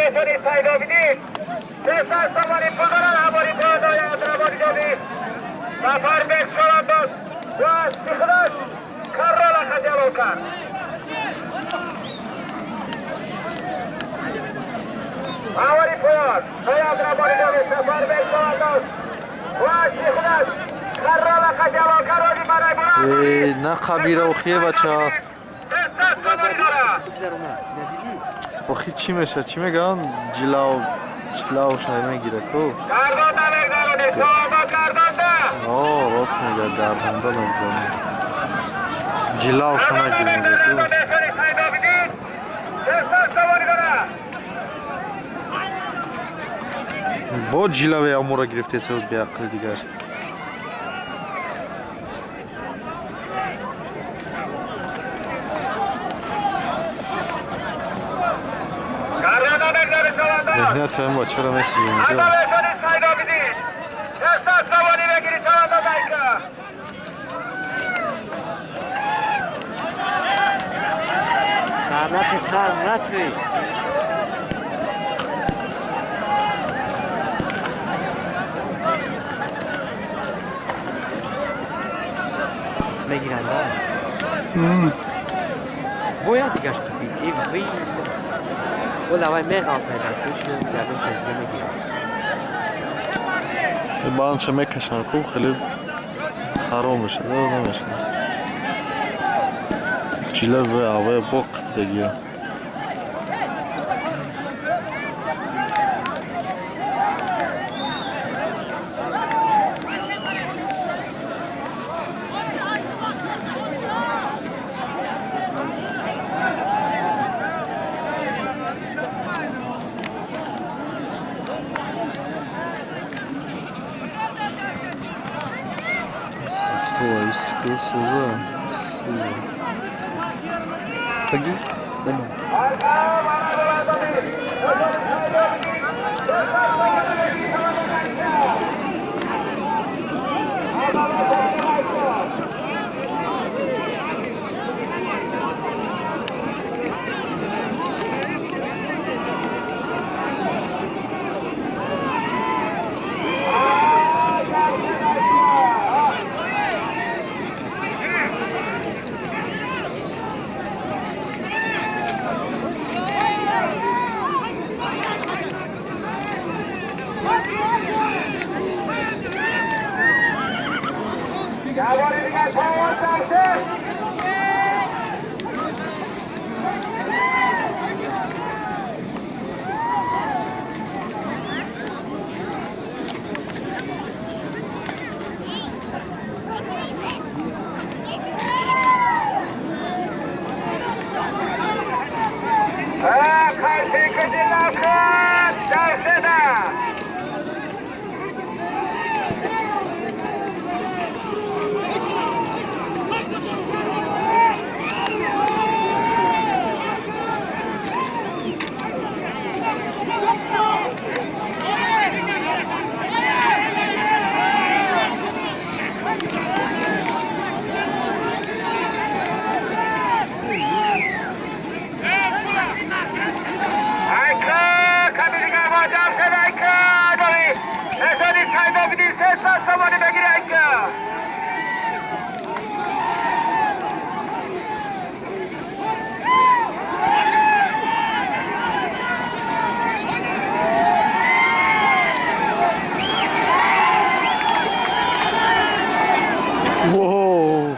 بهتری سایدا بیدید سیستان سواری پدران هماری پادای ادرابانی جدید سفر بیت شوان دوست و استخراج کررالا خجلو کرد هماری پاد های ادرابانی جدید سفر بیت شوان دوست و استخراج کررالا خجلو کرد برای بلند نه خبیره و خیه بچه ها سیستان سواری دارد بخی چی میشه؟ چی میگن؟ جلاو شای میگیره کو؟ گردانده بگذارونی سوابا گردانده آه راست میگه گردنده میگذارونی جلاو شای میگیره میگه کو؟ با جلاوی امورا گرفته سود بی عقل دیگر مهنت فهم با چرا میسی میگه سرنت میگیرن باید دیگه شکفید ایوی ولی اوای میغالت هدسوش گردون تزگه میگیرن بانچه میکشن خوب خیلی حرام بشه نمیشه جلاوی اوای بق دیگه Сафтова истика суза. Пойди. Wow.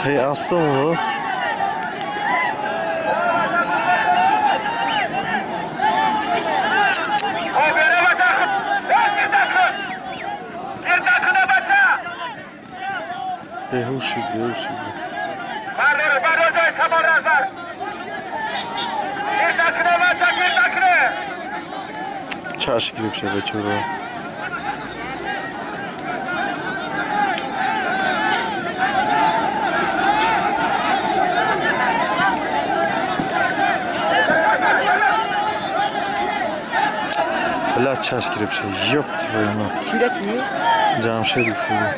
Tay astı mı? Behuş idi. Çaş girip şöyle çuruğa. Bля, çaş girip şey. Yok твою мать. Kira ki? Cemşehir filmi.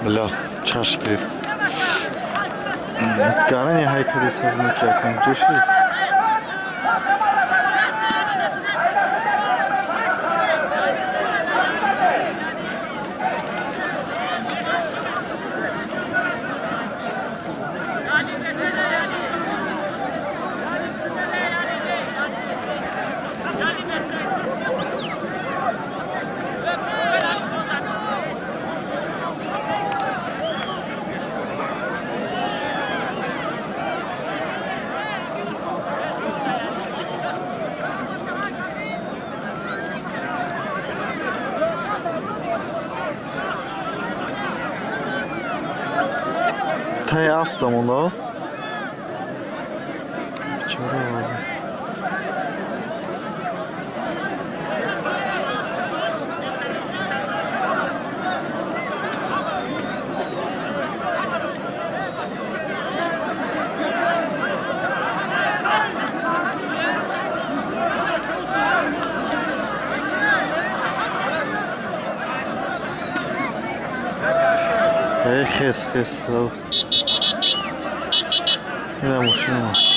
Bля, çaş girip. Gane nihayet hesabını ki yakan coşu. Tay aslam onu. Çare lazım. Xes. Yine muşum var.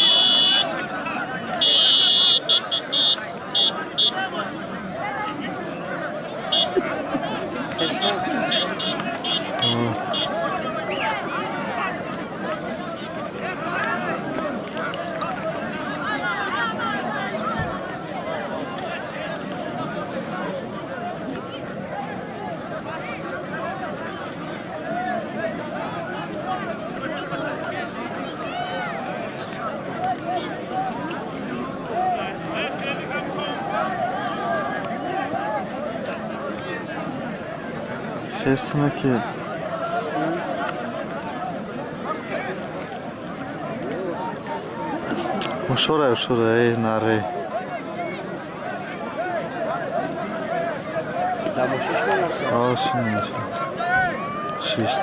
Kesme ki. Şuraya nare. Sen boş iş mi yapıyorsun? Aa şimdi. Şiş.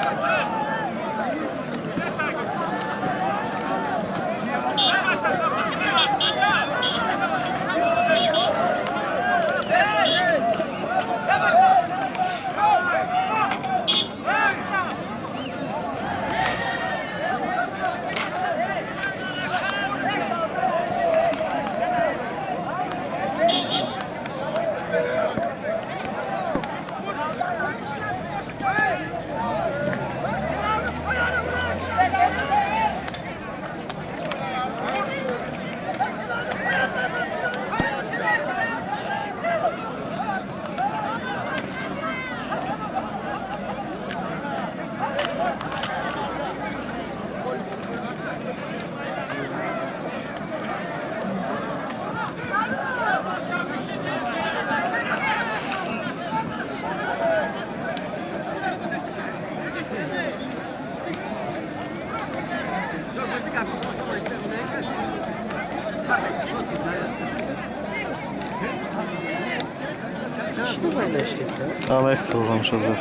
İşte böyle işlesin. Ama F olan şazaf.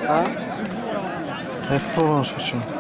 Ha? F olan şazaf.